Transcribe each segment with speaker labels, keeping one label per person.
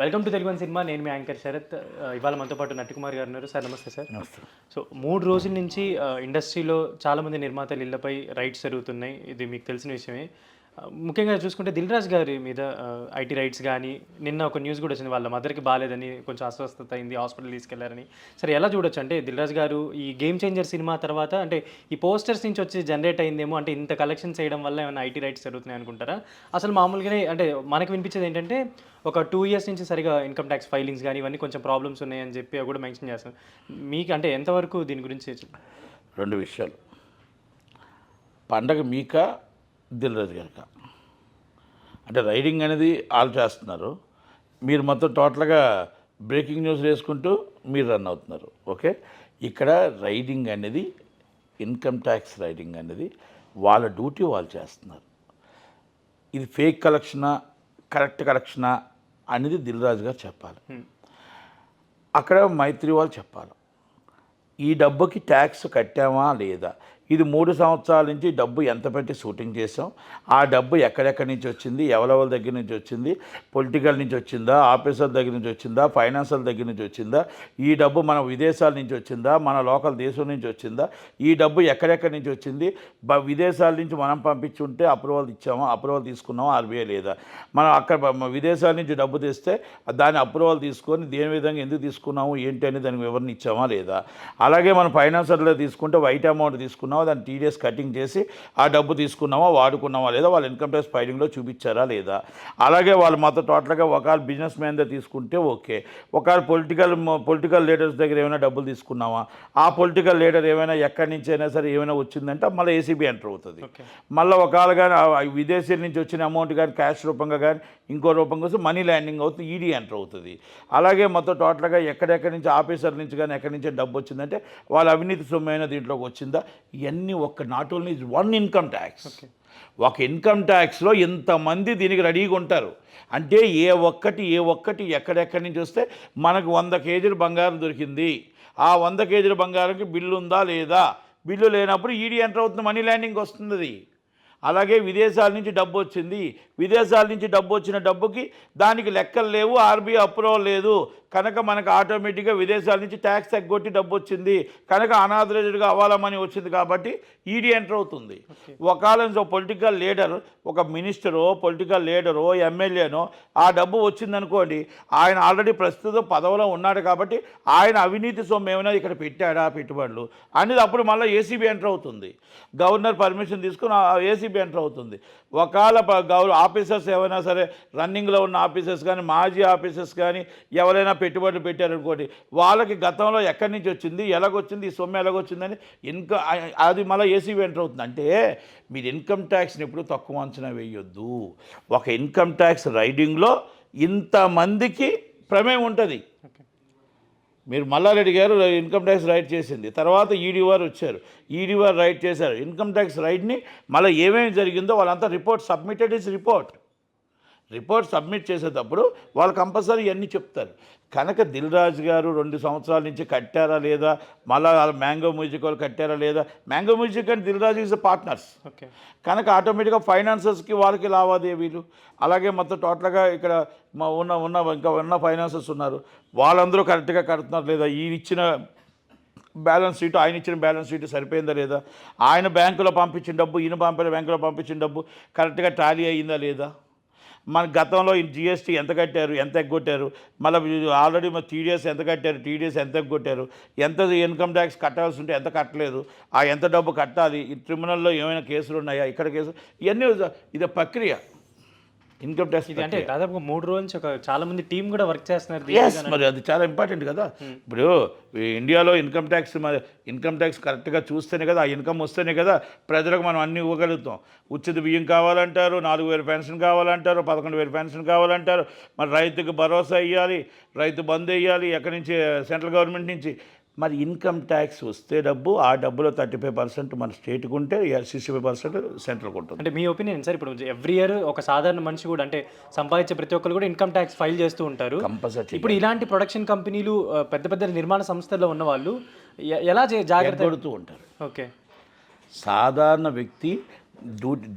Speaker 1: Welcome to Telugu one cinema. నేను మీ anchor Sarath. ఇవాళ మనతో పాటు నట్టికుమార్ గారు ఉన్నారు. సార్ నమస్తే సార్.
Speaker 2: నమస్తే.
Speaker 1: సో 3 రోజుల నుంచి ఇండస్ట్రీలో చాలామంది నిర్మాతలు ఇళ్లపై రైట్స్ జరుగుతున్నాయి. ఇది మీకు తెలిసిన విషయమే. ముఖ్యంగా చూసుకుంటే దిల్ రాజు గారి మీద ఐటీ రైట్స్ కానీ, నిన్న ఒక న్యూస్ కూడా వచ్చింది, వాళ్ళ మదర్కి బాగాలేదని కొంచెం అస్వస్థత అయింది, హాస్పిటల్ తీసుకెళ్లారని. సరే, ఎలా చూడొచ్చు అంటే దిల్ రాజు గారు ఈ గేమ్ చేంజర్ సినిమా తర్వాత అంటే ఈ పోస్టర్స్ నుంచి వచ్చి జనరేట్ అయిందేమో, అంటే ఇంత కలెక్షన్ చేయడం వల్ల ఏమైనా ఐటీ రైట్స్ జరుగుతున్నాయి అనుకుంటారా? అసలు మామూలుగానే అంటే మనకు వినిపించేది ఏంటంటే ఒక 2 years నుంచి సరిగా ఇన్కమ్ ట్యాక్స్ ఫైలింగ్స్ కానీ ఇవన్నీ కొంచెం ప్రాబ్లమ్స్ ఉన్నాయని చెప్పి అవి కూడా మెన్షన్ చేస్తాను. మీకు అంటే ఎంతవరకు దీని గురించి?
Speaker 2: 2 విషయాలు. పండగ మీక దిల్ రాజు గారిక అంటే రైడింగ్ అనేది ఆల్ చేస్తున్నారు, మీరు మొత్తం టోటల్గా బ్రేకింగ్ న్యూస్ వేసుకుంటూ మీరు రన్ అవుతున్నారు. ఓకే, ఇక్కడ రైడింగ్ అనేది ఇన్కమ్ ట్యాక్స్ రైడింగ్ అనేది వాళ్ళ డ్యూటీ వాళ్ళు చేస్తున్నారు. ఇది ఫేక్ కలెక్షనా కరెక్ట్ కలెక్షనా అనేది దిల్ రాజు గారు చెప్పాలి. అక్కడ మైత్రి వాళ్ళు చెప్పాలి, ఈ డబ్బుకి ట్యాక్స్ కట్టామా లేదా, ఇది 3 సంవత్సరాల నుంచి డబ్బు ఎంత పెట్టి షూటింగ్ చేసాం, ఆ డబ్బు ఎక్కడెక్కడి నుంచి వచ్చింది, ఎవరెవరి దగ్గర నుంచి వచ్చింది, పొలిటికల్ నుంచి వచ్చిందా, ఆఫీసర్ దగ్గర నుంచి వచ్చిందా, ఫైనాన్షియల్ దగ్గర నుంచి వచ్చిందా, ఈ డబ్బు మన విదేశాల నుంచి వచ్చిందా, మన లోకల్ దేశం నుంచి వచ్చిందా, ఈ డబ్బు ఎక్కడెక్కడి నుంచి వచ్చింది, విదేశాల నుంచి మనం పంపించుంటే అప్రూవల్ ఇచ్చామా, అప్రూవల్ తీసుకున్నామా ఆర్బీఐ లేదా, మనం అక్కడ విదేశాల నుంచి డబ్బు తెస్తే దాని అప్రూవల్ తీసుకొని దేని విధంగా ఎందుకు తీసుకున్నాము ఏంటి అని దానికి వివరణ ఇచ్చామా లేదా, అలాగే మనం ఫైనాన్షియల్లో తీసుకుంటే వైట్ అమౌంట్ తీసుకున్నామా, దాన్ని టీడీఎస్ కటింగ్ చేసి ఆ డబ్బు తీసుకున్నామా వాడుకున్నామా లేదా, వాళ్ళ ఇన్కమ్ ట్యాక్స్ ఫైలింగ్లో చూపించారా లేదా, అలాగే వాళ్ళు మొత్తం టోటల్గా ఒకవేళ బిజినెస్ మ్యాన్ దగ్గర తీసుకుంటే ఓకే, ఒకవేళ పొలిటికల్ లీడర్స్ దగ్గర ఏమైనా డబ్బులు తీసుకున్నామా, ఆ పొలిటికల్ లీడర్ ఏమైనా ఎక్కడి నుంచి అయినా సరే ఏమైనా వచ్చిందంటే మళ్ళీ ఏసీబీ ఎంటర్ అవుతుంది. మళ్ళీ ఒకవేళ కానీ విదేశీ నుంచి వచ్చిన అమౌంట్ కానీ క్యాష్ రూపంగా కానీ ఇంకో రూపంగా వస్తే మనీ ల్యాండింగ్ అవుతుంది, ఈడీ ఎంటర్ అవుతుంది. అలాగే మొత్తం టోటల్గా ఎక్కడెక్కడి నుంచి ఆఫీసర్ నుంచి కానీ ఎక్కడి నుంచి డబ్బు వచ్చిందంటే వాళ్ళ అవినీతి సొమ్మైన దీంట్లోకి వచ్చిందా, ఇవన్నీ not only one income tax. ఒక ఇన్కమ్ ట్యాక్స్లో ఇంతమంది దీనికి రెడీగా ఉంటారు అంటే ఏ ఒక్కటి ఎక్కడెక్కడి నుంచి వస్తే మనకు 100 కేజీలు బంగారం దొరికింది, ఆ 100 కేజీల బంగారంకి బిల్లు ఉందా లేదా, బిల్లు లేనప్పుడు ఈడీ ఎంటర్ అవుతుంది, మనీ ల్యాండింగ్ వస్తుంది. అలాగే విదేశాల నుంచి డబ్బు వచ్చింది, విదేశాల నుంచి డబ్బు వచ్చిన డబ్బుకి దానికి లెక్కలు లేవు, ఆర్బీఐ అప్రూవల్ లేదు కనుక మనకు ఆటోమేటిక్గా విదేశాల నుంచి ట్యాక్స్ ఎగ్గొట్టి డబ్బు వచ్చింది కనుక అనాథరైజ్డ్గా అవాలా మనీ వచ్చింది కాబట్టి ఈడీ ఎంటర్ అవుతుంది. ఒకవేళ పొలిటికల్ లీడర్, ఒక మినిస్టరో పొలిటికల్ లీడరో ఎమ్మెల్యేనో ఆ డబ్బు వచ్చిందనుకోండి, ఆయన ఆల్రెడీ ప్రస్తుతం పదవిలో ఉన్నాడు కాబట్టి ఆయన అవినీతి సొమ్ము ఏమైనా ఇక్కడ పెట్టాడా పెట్టుబడులు అనేది అప్పుడు మళ్ళీ ఏసీబీ ఎంటర్ అవుతుంది, గవర్నర్ పర్మిషన్ తీసుకుని ఏసీబీ ఎంటర్ అవుతుంది. ఒకవేళ ఆఫీసర్స్ ఏమైనా సరే రన్నింగ్లో ఉన్న ఆఫీసర్స్ కానీ మాజీ ఆఫీసర్స్ కానీ ఎవరైనా పెట్టుబడులు పెట్టారనుకోండి, వాళ్ళకి గతంలో ఎక్కడి నుంచి వచ్చింది, ఎలాగొచ్చింది, ఈ సొమ్ము ఎలాగొచ్చిందని అది మళ్ళీ ఏసీబీ ఎంటర్ అవుతుంది. అంటే మీరు ఇన్కమ్ ట్యాక్స్ని ఎప్పుడు తక్కువ అంచనా వేయొద్దు. ఒక ఇన్కమ్ ట్యాక్స్ రైడింగ్లో ఇంతమందికి ప్రమేయం ఉంటుంది. మీరు మల్లారెడ్డి గారు ఇన్కమ్ ట్యాక్స్ రైట్ చేసింది, తర్వాత ఈడీ వారు వచ్చారు, ఈడీ వారు రైట్ చేశారు. ఇన్కమ్ ట్యాక్స్ రైట్ని మళ్ళీ ఏమేమి జరిగిందో వాళ్ళంతా రిపోర్ట్ సబ్మిట్ చేసేటప్పుడు వాళ్ళు కంపల్సరీ ఇవన్నీ చెప్తారు. కనుక దిల్ రాజు గారు 2 సంవత్సరాల నుంచి కట్టారా లేదా, మళ్ళీ మ్యాంగో మ్యూజిక్ వాళ్ళు కట్టారా లేదా, mango music and Dil Raju is partners కనుక ఆటోమేటిక్గా ఫైనాన్సర్స్కి వాళ్ళకి లావాదేవీలు, అలాగే మొత్తం టోటల్గా ఇక్కడ ఉన్న ఫైనాన్సర్స్ ఉన్నారు, వాళ్ళందరూ కరెక్ట్గా కడుతున్నారు లేదా, ఈయన ఇచ్చిన బ్యాలెన్స్ షీట్ ఆయన ఇచ్చిన బ్యాలెన్స్ షీట్ సరిపోయిందా లేదా, ఆయన బ్యాంకులో పంపించిన డబ్బు ఈయన బ్యాంకులో పంపించిన డబ్బు కరెక్ట్గా టాలీ అయ్యిందా లేదా, మన గతంలో జిఎస్టీ ఎంత కట్టారు, ఎంత ఎగ్గొట్టారు, మళ్ళీ ఆల్రెడీ మన టీడీఎస్ ఎంత కట్టారు, టీడీఎస్ ఎంత ఎగ్గొట్టారు, ఎంత ఇన్కమ్ ట్యాక్స్ కట్టాల్సి ఉంటే ఎంత కట్టలేదు, ఆ ఎంత డబ్బు కట్టాలి, ఈ ట్రిబ్యునల్లో ఏమైనా కేసులు ఉన్నాయా, ఇక్కడ కేసులు, ఇవన్నీ ఇది ప్రక్రియ ఇన్కమ్ ట్యాక్స్.
Speaker 1: అంటే దాదాపు 3 రోజుల నుంచి చాలా మంది టీం కూడా వర్క్ చేస్తున్నారు.
Speaker 2: మరి అది చాలా ఇంపార్టెంట్ కదా. ఇప్పుడు ఇండియాలో ఇన్కమ్ ట్యాక్స్ కరెక్ట్గా చూస్తేనే కదా, ఆ ఇన్కమ్ వస్తేనే కదా ప్రజలకు మనం అన్నీ ఇవ్వగలుగుతాం. ఉచిత బియ్యం కావాలంటారు, 4,000 పెన్షన్ కావాలంటారు, 11,000 పెన్షన్ కావాలంటారు, మరి రైతుకు భరోసా ఇవ్వాలి, రైతు బంద్ వేయాలి ఎక్కడి నుంచి, సెంట్రల్ గవర్నమెంట్ నుంచి. మరి ఇన్కమ్ ట్యాక్స్ వస్తే డబ్బు, ఆ డబ్బులో 35% మన స్టేట్కి ఉంటే 65% సెంట్రల్కి ఉంటుంది.
Speaker 1: అంటే మీ ఒపీనియన్ సార్, ఇప్పుడు ఎవ్రీ ఇయర్ ఒక సాధారణ మనిషి కూడా అంటే సంపాదించే ప్రతి ఒక్కరు కూడా ఇన్కమ్ ట్యాక్స్ ఫైల్ చేస్తూ ఉంటారు
Speaker 2: కంపల్సరీ.
Speaker 1: ఇప్పుడు ఇలాంటి ప్రొడక్షన్ కంపెనీలు పెద్ద నిర్మాణ సంస్థల్లో ఉన్న వాళ్ళు ఎలా జాగ్రత్త
Speaker 2: పడుతూ ఉంటారు.
Speaker 1: ఓకే,
Speaker 2: సాధారణ వ్యక్తి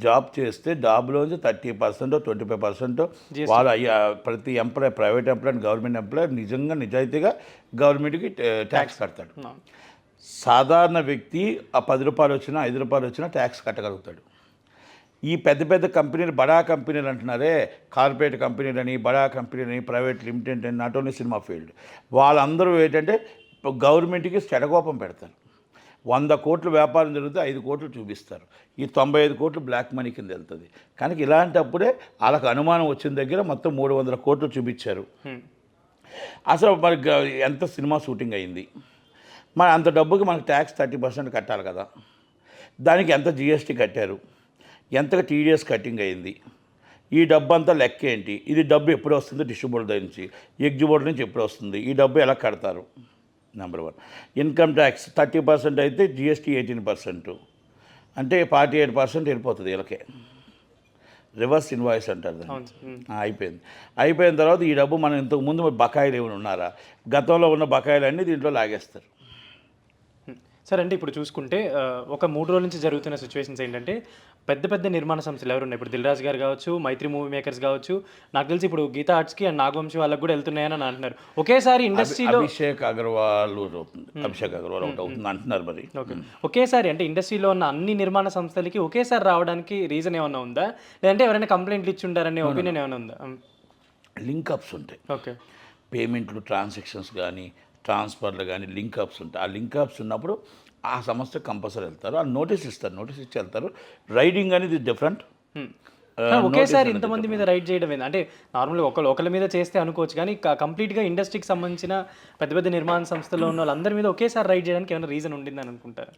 Speaker 2: జాబ్ చేస్తే జాబ్లోంచి 30% 25% వాళ్ళు ప్రతి employee, private employee government employee నిజంగా నిజాయితీగా గవర్నమెంట్కి ట్యాక్స్ కడతాడు. సాధారణ వ్యక్తి ఆ 10 రూపాయలు వచ్చినా 5 రూపాయలు వచ్చినా ట్యాక్స్ కట్టగలుగుతాడు. ఈ పెద్ద పెద్ద కంపెనీలు, బడా కంపెనీలు అంటున్నారే, కార్పొరేట్ కంపెనీలని, బడా కంపెనీలని, ప్రైవేట్ లిమిటెడ్ అని, నాట్ ఓన్లీ సినిమా ఫీల్డ్, వాళ్ళందరూ ఏంటంటే గవర్నమెంట్కి చెడగోపం పెడతారు. 100 కోట్లు వ్యాపారం జరిగితే 5 కోట్లు చూపిస్తారు. ఈ 95 కోట్లు బ్లాక్ మనీ కింద వెళ్తుంది. కనుక ఇలాంటప్పుడే వాళ్ళకి అనుమానం వచ్చిన దగ్గర మొత్తం 300 కోట్లు చూపించారు. అసలు మరి ఎంత సినిమా షూటింగ్ అయింది, మరి అంత డబ్బుకి మనకు ట్యాక్స్ 30% కట్టాలి కదా, దానికి ఎంత జిఎస్టీ కట్టారు, ఎంతగా టీడీఎస్ కటింగ్ అయింది, ఈ డబ్బు అంతా లెక్క ఏంటి, ఇది డబ్బు ఎప్పుడు వస్తుంది డిస్ట్రిబ్యూటర్ నుంచి, ఎగ్జిబ్యూటర్ నుంచి ఎప్పుడు వస్తుంది, ఈ డబ్బు ఎలా కడతారు. నెంబర్ 1. ఇన్కమ్ ట్యాక్స్ 30% అయితే జిఎస్టీ 18%, అంటే 48% వెళ్ళిపోతుంది వీళ్ళకే. రివర్స్ ఇన్వాయిస్ అంటారు దాన్ని. అయిపోయిన తర్వాత ఈ డబ్బు మనం ఇంతకుముందు బకాయిలు ఏమైనా ఉన్నారా, గతంలో ఉన్న బకాయిలన్నీ దీంట్లో లాగేస్తారు.
Speaker 1: సరే, అంటే ఇప్పుడు చూసుకుంటే ఒక 3 రోజుల నుంచి జరుగుతున్న సిచ్యువేషన్స్ ఏంటంటే, పెద్ద పెద్ద నిర్మాణ సంస్థలు ఎవరు ఉన్నాయి, ఇప్పుడు దిల్ రాజు గారు కావచ్చు, మైత్రి మూవీ మేకర్స్ కావచ్చు, నాకు తెలిసి ఇప్పుడు గీతా ఆర్ట్స్కి అండ్ నాగవంశీ వాళ్ళకి కూడా వెళ్తున్నాయని అంటున్నారు. ఒకేసారి ఇండస్ట్రీలో
Speaker 2: అభిషేక్ అగర్వాల్ ఒకటి అవుతుంది అంటున్నారు. మరి
Speaker 1: ఓకే, ఒకేసారి అంటే ఇండస్ట్రీలో ఉన్న అన్ని నిర్మాణ సంస్థలకి ఒకేసారి రావడానికి రీజన్ ఏమన్నా ఉందా, లేదంటే ఎవరైనా కంప్లైంట్లు ఇచ్చి ఉంటారనే ఒపీనియన్ ఏమైనా ఉందా?
Speaker 2: లింకప్స్ ఉంటాయి.
Speaker 1: ఓకే,
Speaker 2: పేమెంట్లు, ట్రాన్సాక్షన్స్ కానీ, ట్రాన్స్ఫర్లు కానీ లింకప్స్ ఉంటాయి. ఆ లింకప్స్ ఉన్నప్పుడు ఆ సంస్థ కంపల్సరీ వెళ్తారు, ఆ నోటీస్ ఇస్తారు, నోటీస్ ఇచ్చి వెళ్తారు. రైడింగ్ అనేది డిఫరెంట్.
Speaker 1: ఒకేసారి ఇంతమంది మీద రైడ్ చేయడం ఏంది అంటే, నార్మల్గా ఒకళ్ళ మీద చేస్తే అనుకోవచ్చు, కానీ కంప్లీట్గా ఇండస్ట్రీకి సంబంధించిన పెద్ద పెద్ద నిర్మాణ సంస్థల్లో ఉన్న వాళ్ళందరి మీద ఒకేసారి రైడ్ చేయడానికి ఏమైనా రీజన్ ఉండిందని అనుకుంటారు?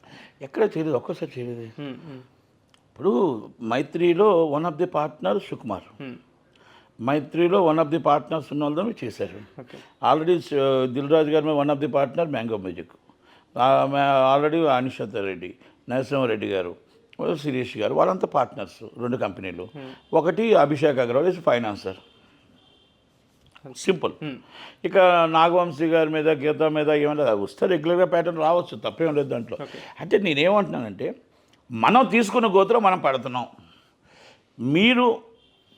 Speaker 2: ఎక్కడ చేయలేదు, ఒక్కసారి చేయలేదు. ఇప్పుడు మైత్రిలో one of the partner Sukumar, మైత్రిలో వన్ ఆఫ్ ది పార్ట్నర్స్ ఉన్న వాళ్ళని చేశారు. ఆల్రెడీ దిల్ రాజు గారి one of the partner mango music, already Anishat Reddy, Narasimhareddy గారు, శిరీష్ గారు, వాళ్ళంతా పార్ట్నర్స్ 2 కంపెనీలు. ఒకటి Abhishek Agarwal is financier, simple. ఇక నాగవంశీ గారి మీద, గీత మీద ఏమైనా వస్తే రెగ్యులర్గా ప్యాటర్న్ రావచ్చు, తప్పేం లేదు దాంట్లో. అంటే నేనేమంటున్నానంటే, మనం తీసుకున్న గోతులో మనం పడుతున్నాం. మీరు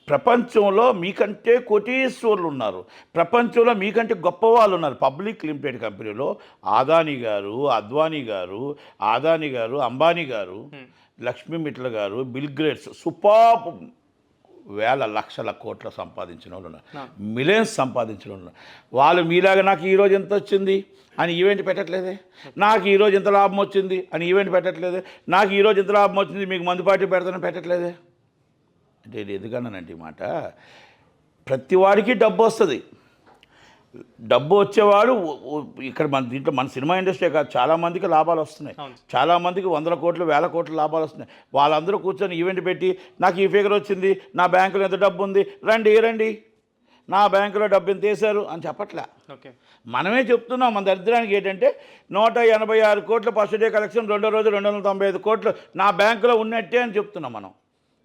Speaker 2: ప్రపంచంలో మీకంటే కోటీశ్వరులు ఉన్నారు, ప్రపంచంలో మీకంటే గొప్ప వాళ్ళు ఉన్నారు. పబ్లిక్ లిమిటెడ్ కంపెనీలో అదానీ గారు, అద్వానీ గారు, అదానీ గారు, అంబానీ గారు, లక్ష్మీ మిట్ల గారు, బిల్ గేట్స్ సూపర్ వేల లక్షల కోట్ల సంపాదించిన వాళ్ళు ఉన్నారు, మిలియన్స్ సంపాదించిన వాళ్ళు ఉన్నారు. వాళ్ళు మీలాగా నాకు ఈరోజు ఎంత వచ్చింది అని ఈవెంట్ పెట్టట్లేదే, నాకు ఈరోజు ఎంత లాభం వచ్చింది అని ఈవెంట్ పెట్టట్లేదే, నాకు ఈరోజు ఎంత లాభం వచ్చింది మీకు మందు పార్టీ పెడతానని పెట్టట్లేదే. అంటే ఇది ఎందుకన్నానంటే ఈ మాట, ప్రతి వాడికి డబ్బు వస్తుంది. డబ్బు వచ్చేవాడు ఇక్కడ మన దీంట్లో మన సినిమా ఇండస్ట్రీ కాదు, చాలామందికి లాభాలు వస్తున్నాయి, చాలామందికి 100 కోట్లు 1000 కోట్ల లాభాలు వస్తున్నాయి. వాళ్ళందరూ కూర్చొని ఈవెంట్ పెట్టి నాకు ఈ ఫిగర్ వచ్చింది, నా బ్యాంకులో ఎంత డబ్బు ఉంది, రండి నా బ్యాంకులో డబ్బు ఎంత వేశారు అని చెప్పట్లే. మనమే చెప్తున్నాం. మన దరిద్రానికి ఏంటంటే 186 కోట్ల ఫస్ట్ డే కలెక్షన్, రెండో రోజు 295 కోట్లు నా బ్యాంకులో ఉన్నట్టే అని చెప్తున్నాం మనం.